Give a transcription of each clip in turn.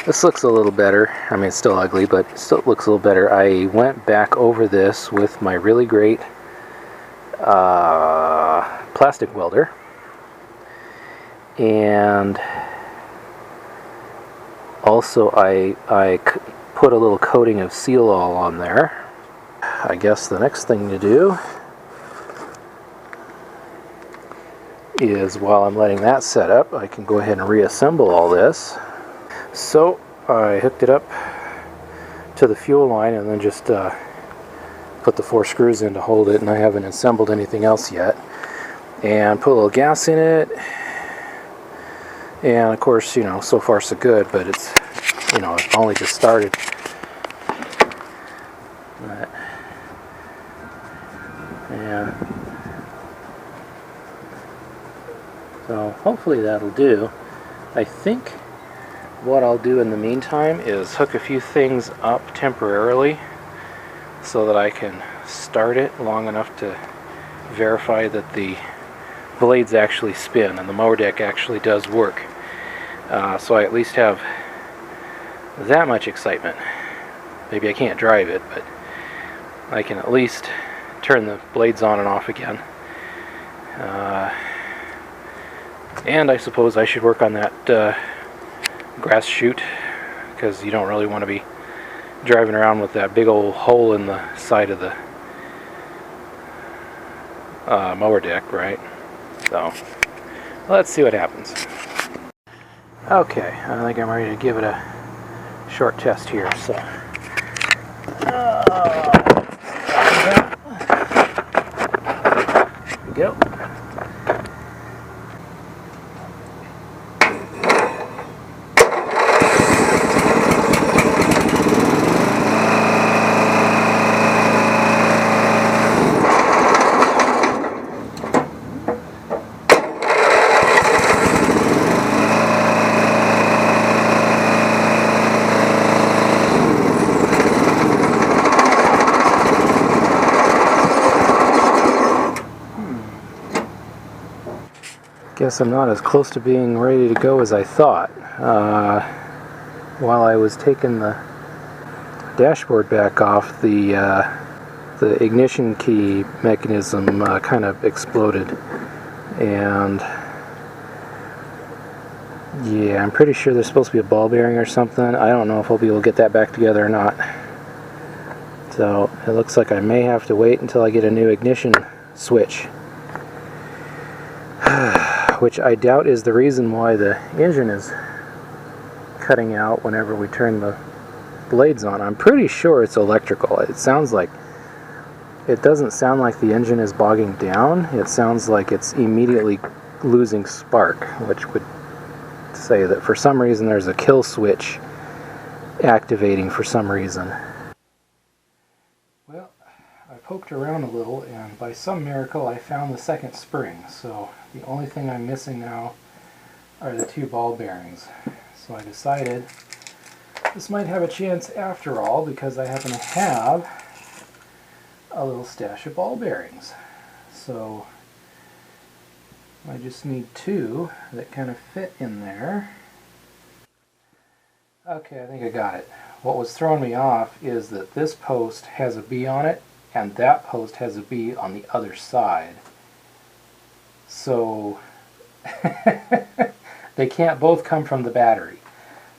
This looks a little better. I mean, it's still ugly, but it still looks a little better. I went back over this with my really great plastic welder, and also I put a little coating of seal all on there. I guess the next thing to do is, while I'm letting that set up, I can go ahead and reassemble all this. So I hooked it up to the fuel line and then just put the 4 screws in to hold it, and I haven't assembled anything else yet. And put a little gas in it, and of course, you know, so far so good, but it's, you know, it's only just started. But, yeah. So hopefully that'll do. I think what I'll do in the meantime is hook a few things up temporarily so that I can start it long enough to verify that the blades actually spin and the mower deck actually does work. So I at least have that much excitement. Maybe I can't drive it, but I can at least turn the blades on and off again. And I suppose I should work on that grass chute, because you don't really want to be driving around with that big old hole in the side of the mower deck, right? So let's see what happens. Okay, I think I'm ready to give it a short test here. So here we go. Guess I'm not as close to being ready to go as I thought. While I was taking the dashboard back off, the ignition key mechanism kind of exploded, and yeah, I'm pretty sure there's supposed to be a ball bearing or something. I don't know if I'll be able to get that back together or not. So it looks like I may have to wait until I get a new ignition switch. Which I doubt is the reason why the engine is cutting out whenever we turn the blades on. I'm pretty sure it's electrical. It doesn't sound like the engine is bogging down. It sounds like it's immediately losing spark, which would say that for some reason there's a kill switch activating for some reason. Well, I poked around a little, and by some miracle I found the second spring, so the only thing I'm missing now are the 2 ball bearings. So I decided this might have a chance after all, because I happen to have a little stash of ball bearings. So I just need 2 that kind of fit in there. Okay, I think I got it. What was throwing me off is that this post has a B on it, and that post has a B on the other side. So they can't both come from the battery.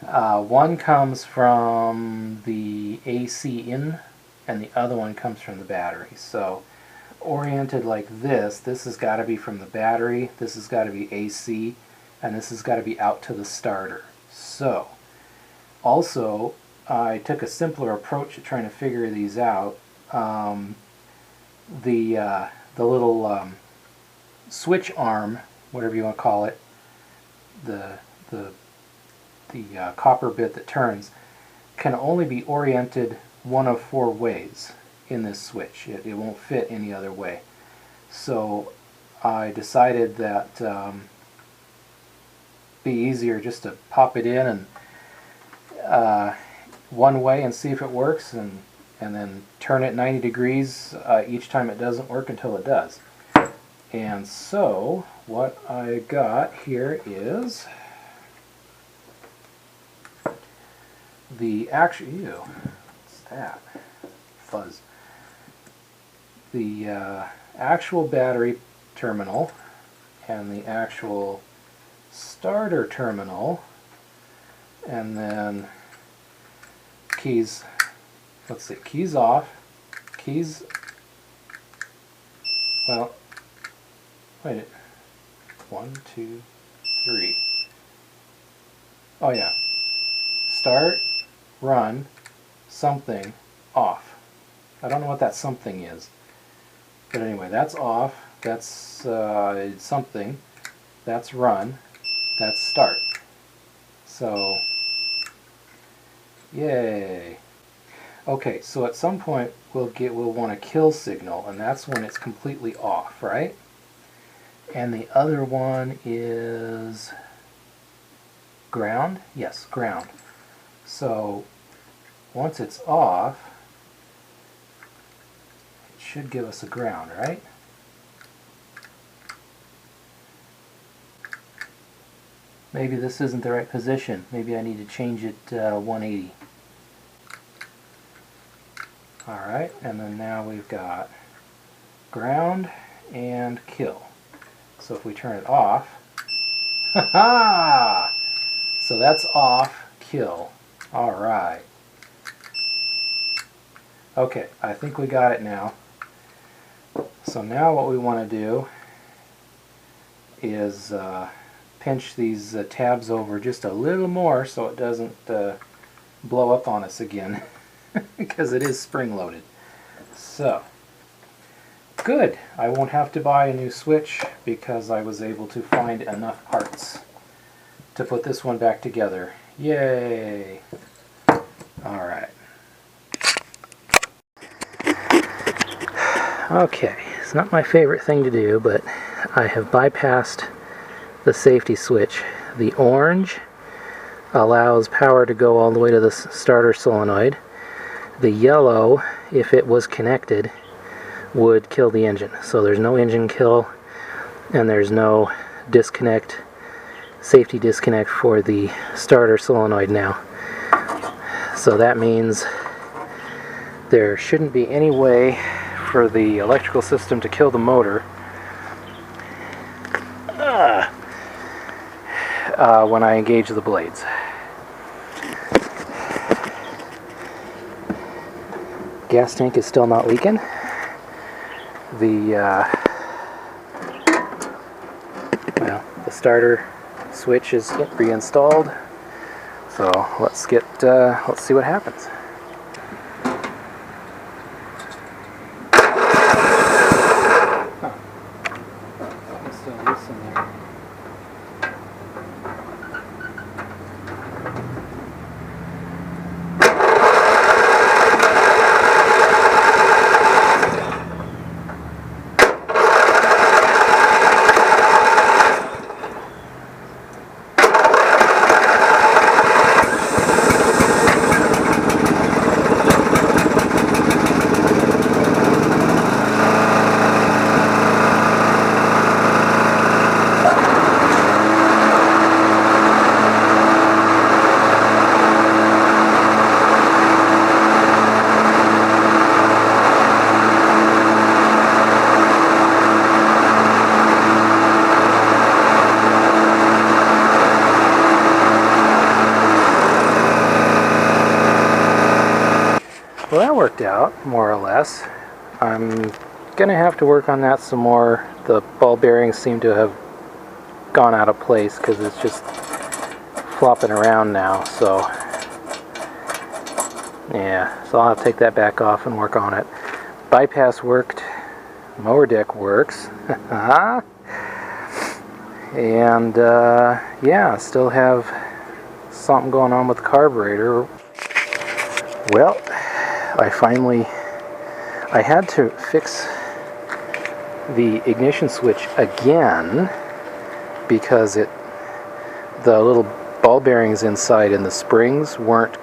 One comes from the AC in, and the other one comes from the battery. So oriented like this has got to be from the battery, this has got to be AC, and this has got to be out to the starter. So also I took a simpler approach to trying to figure these out. The little switch arm, whatever you want to call it, the copper bit that turns, can only be oriented one of 4 ways in this switch. It won't fit any other way. So I decided that be easier just to pop it in and one way and see if it works, and then turn it 90 degrees each time it doesn't work until it does. And so what I got here is the actual, ew, what's that? Fuzz. The actual battery terminal and the actual starter terminal, and then keys, let's see, keys off, keys, well, wait, 1, 2, 3. Oh yeah, start, run, something, off. I don't know what that something is. But anyway, that's off, that's something, that's run, that's start. So, yay. Okay, so at some point we'll want a kill signal, and that's when it's completely off, right? And the other one is ground? Yes, ground. So once it's off, it should give us a ground, right? Maybe this isn't the right position. Maybe I need to change it 180. Alright, and then now we've got ground and kill. So if we turn it off, ha-ha! So that's off, kill. Alright. Okay, I think we got it now. So now what we want to do is pinch these tabs over just a little more so it doesn't blow up on us again because it is spring-loaded. So, good. I won't have to buy a new switch because I was able to find enough parts to put this one back together. Yay! Alright. Okay, it's not my favorite thing to do, but I have bypassed the safety switch. The orange allows power to go all the way to the starter solenoid. The yellow, if it was connected, would kill the engine. So there's no engine kill, and there's no disconnect, safety disconnect for the starter solenoid now. So that means there shouldn't be any way for the electrical system to kill the motor when I engage the blades. Gas tank is still not leaking. The starter switch is reinstalled. So let's see what happens. Well, that worked out, more or less. I'm gonna have to work on that some more. The ball bearings seem to have gone out of place because it's just flopping around now, so yeah, so I'll have to take that back off and work on it. Bypass worked, mower deck works, and yeah, still have something going on with the carburetor. Well, I had to fix the ignition switch again because the little ball bearings inside in the springs weren't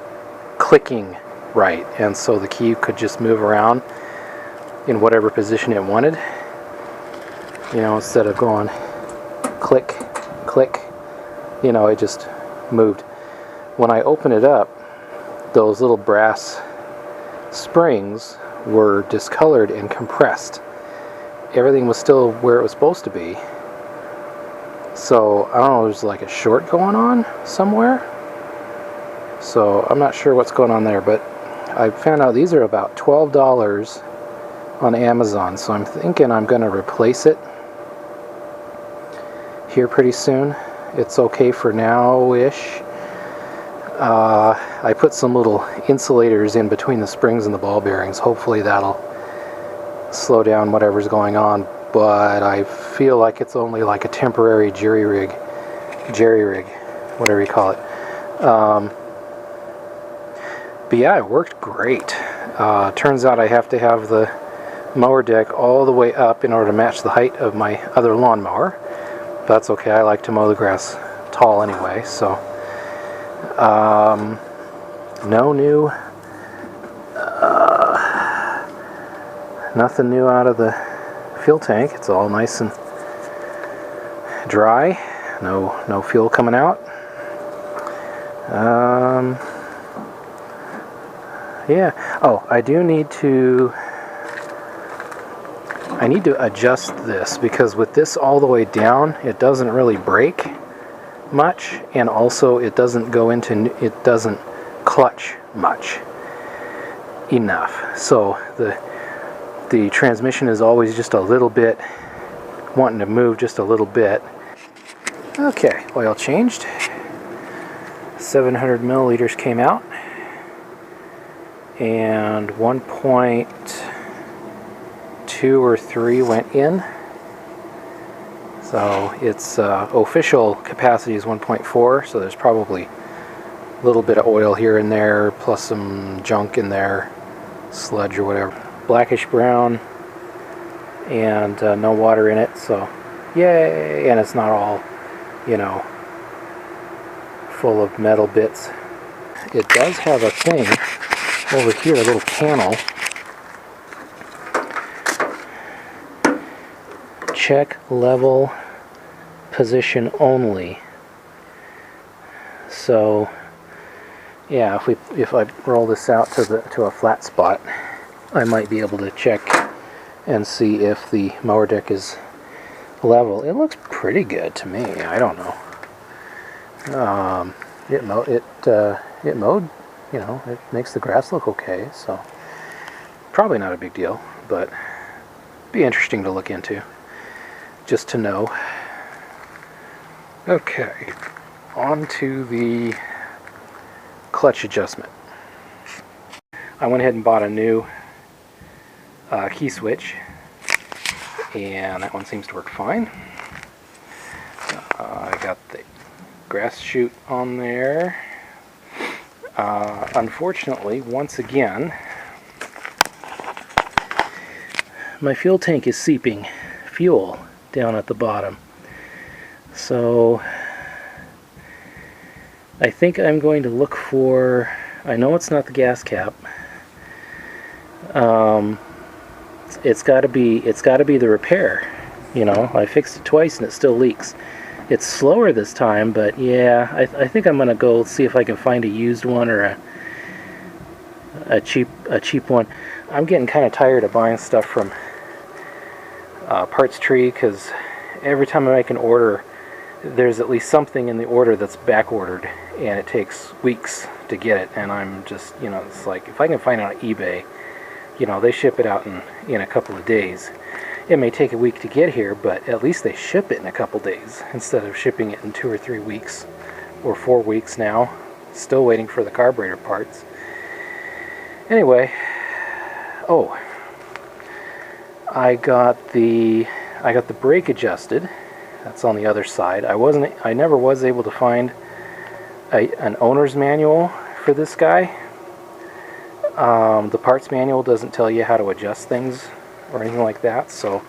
clicking right, and so the key could just move around in whatever position it wanted, you know, instead of going click, click, you know, it just moved. When I open it up, those little brass springs were discolored and compressed. Everything was still where it was supposed to be. So I don't know, there's like a short going on somewhere. So I'm not sure what's going on there, but I found out these are about $12 on Amazon. So I'm thinking I'm going to replace it here pretty soon. It's okay for now-ish. I put some little insulators in between the springs and the ball bearings. Hopefully that'll slow down whatever's going on, but I feel like it's only like a temporary jerry rig, whatever you call it. But yeah, it worked great. Turns out I have to have the mower deck all the way up in order to match the height of my other lawnmower. That's okay, I like to mow the grass tall anyway, so no new nothing new out of the fuel tank. It's all nice and dry, no fuel coming out. Yeah, oh, I need to adjust this, because with this all the way down, it doesn't really break much, and also it doesn't clutch much enough. So the transmission is always just a little bit wanting to move just a little bit. Okay, oil changed. 700 milliliters came out, and 1.2 or 3 went in. So its official capacity is 1.4, so there's probably a little bit of oil here and there, plus some junk in there, sludge or whatever. Blackish brown, and no water in it, so yay! And it's not all, full of metal bits. It does have a thing over here, a little panel. Check level position only. So yeah, if I roll this out to a flat spot, I might be able to check and see if the mower deck is level. It looks pretty good to me. I don't know. It mowed. It makes the grass look okay. So probably not a big deal, but be interesting to look into, just to know. Okay, on to the clutch adjustment. I went ahead and bought a new key switch, and that one seems to work fine. I got the grass chute on there. Unfortunately, once again, my fuel tank is seeping fuel down at the bottom. So I think I'm going to look for, I know it's not the gas cap. It's got to be the repair. I fixed it twice and it still leaks. It's slower this time, but yeah, I think I'm gonna go see if I can find a used one or a cheap one. I'm getting kind of tired of buying stuff from Parts Tree, because every time I make an order, there's at least something in the order that's back ordered, and it takes weeks to get it. And I'm just, it's like, if I can find it on eBay, they ship it out in a couple of days. It may take a week to get here, but at least they ship it in a couple days instead of shipping it in 2 or 3 weeks or 4 weeks now. Still waiting for the carburetor parts. Anyway, I got the brake adjusted. That's on the other side. I never was able to find an owner's manual for this guy. The parts manual doesn't tell you how to adjust things or anything like that. So,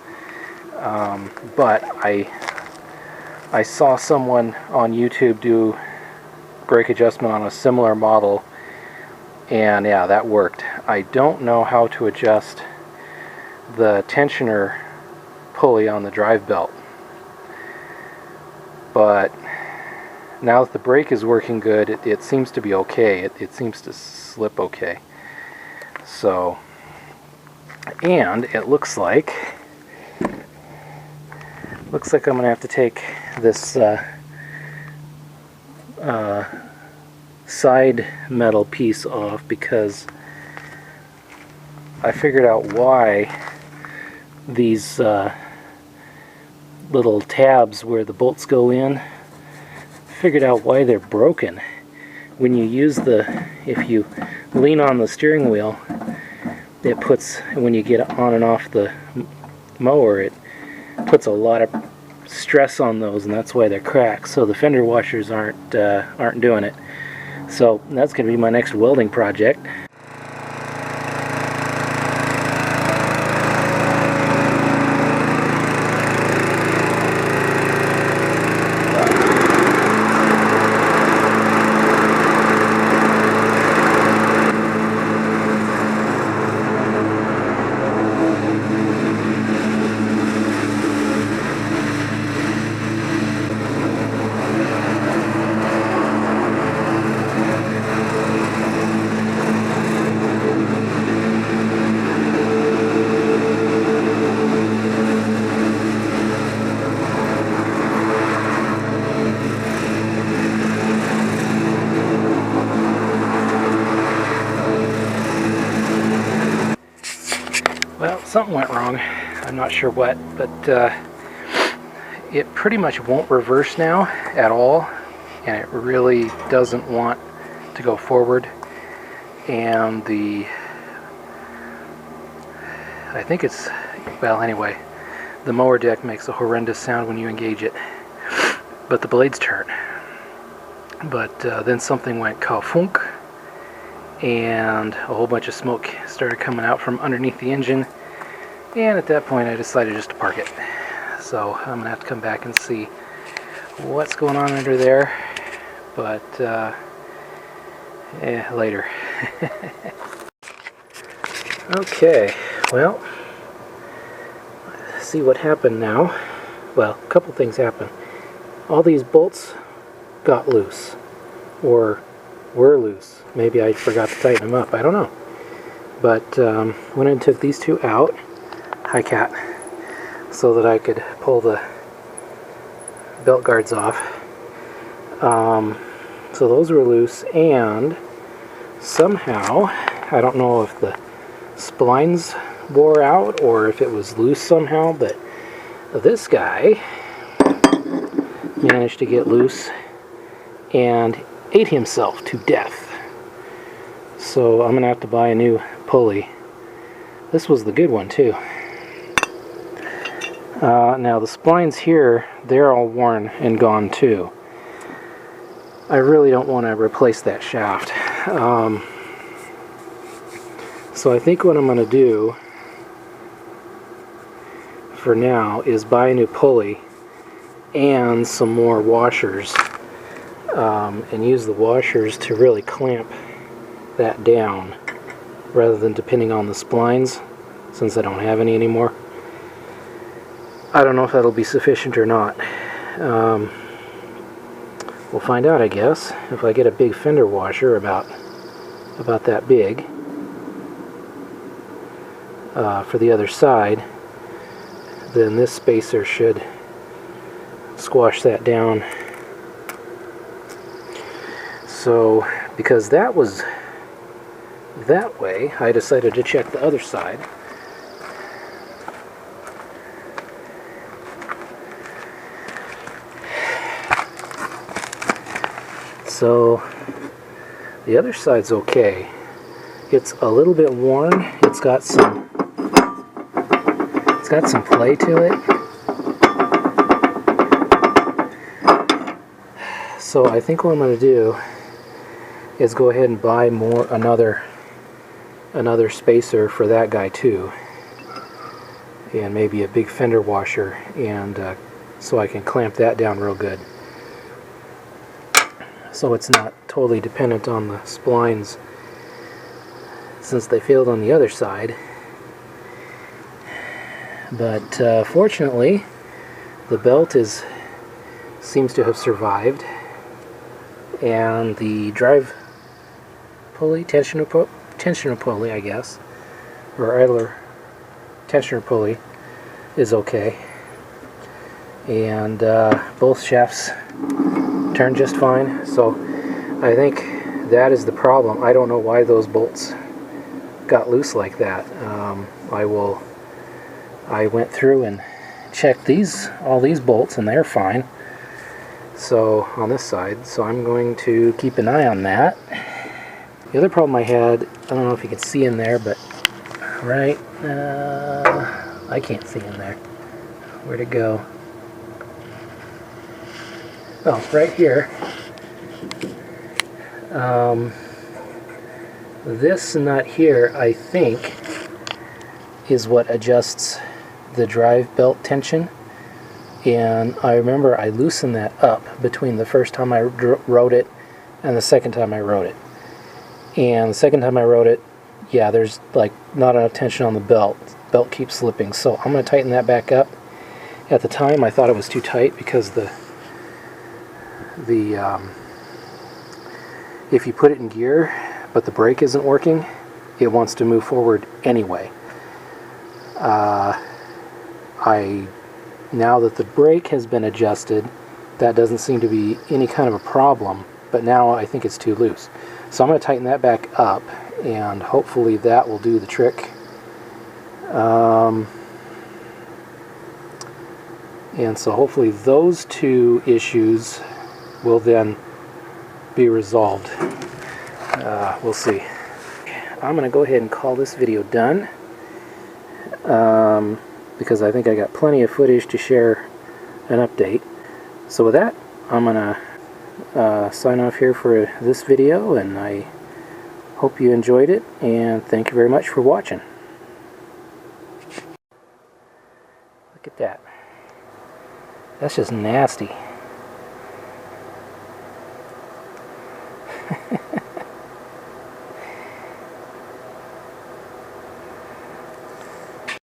but I saw someone on YouTube do brake adjustment on a similar model, and yeah, that worked. I don't know how to adjust the tensioner pulley on the drive belt, but now that the brake is working good, it seems to be okay. It seems to slip okay. So, and it looks like I'm going to have to take this side metal piece off, because I figured out why these little tabs where the bolts go in, figured out why they're broken. When you use if you lean on the steering wheel, it puts, when you get on and off the mower, it puts a lot of stress on those, and that's why they're cracked. So the fender washers aren't doing it. So that's going to be my next welding project. Well, something went wrong. I'm not sure what, but it pretty much won't reverse now at all, and it really doesn't want to go forward. And I think it's, well, anyway, the mower deck makes a horrendous sound when you engage it, but the blades turn. But then something went ka-funk, and a whole bunch of smoke started coming out from underneath the engine, and at that point I decided just to park it. So I'm gonna have to come back and see what's going on under there, but later. Okay, well, see what happened now. Well, a couple things happened. All these bolts got loose, or were loose. Maybe I forgot to tighten them up, I don't know. But went and took these two out, hi cat, so that I could pull the belt guards off. So those were loose, and somehow, I don't know if the splines wore out or if it was loose somehow, but this guy managed to get loose and ate himself to death. So I'm going to have to buy a new pulley. This was the good one too. Now the splines here, they're all worn and gone too. I really don't want to replace that shaft. So I think what I'm going to do for now is buy a new pulley and some more washers, and use the washers to really clamp that down rather than depending on the splines, since I don't have any anymore. I don't know if that'll be sufficient or not. We'll find out, I guess. If I get a big fender washer about that big for the other side, then this spacer should squash that down. So because that was that way, I decided to check the other side. So the other side's okay. It's a little bit worn. It's got some play to it. So I think what I'm going to do is go ahead and buy another spacer for that guy too, and maybe a big fender washer, and so I can clamp that down real good, so it's not totally dependent on the splines since they failed on the other side. But fortunately the belt seems to have survived, and the drive pulley, tensioner pulley, I guess, or idler tensioner pulley is okay. And both shafts turn just fine, so I think that is the problem. I don't know why those bolts got loose like that. I went through and checked all these bolts, and they're fine. So on this side, so I'm going to keep an eye on that. The other problem I had, I don't know if you can see in there, but right, I can't see in there. Where'd it go? Oh, right here. This nut here, I think, is what adjusts the drive belt tension. And I remember I loosened that up between the first time I rode it and the second time I rode it. And the second time I rode it, yeah, there's like not enough tension on the belt. The belt keeps slipping, so I'm going to tighten that back up. At the time I thought it was too tight because if you put it in gear but the brake isn't working, it wants to move forward anyway. Now that the brake has been adjusted, that doesn't seem to be any kind of a problem, but now I think it's too loose. So I'm going to tighten that back up, and hopefully that will do the trick. And so hopefully those two issues will then be resolved. We'll see. I'm going to go ahead and call this video done, because I think I got plenty of footage to share an update. So with that, I'm going to sign off here for this video, and I hope you enjoyed it, and thank you very much for watching. Look at that. That's just nasty.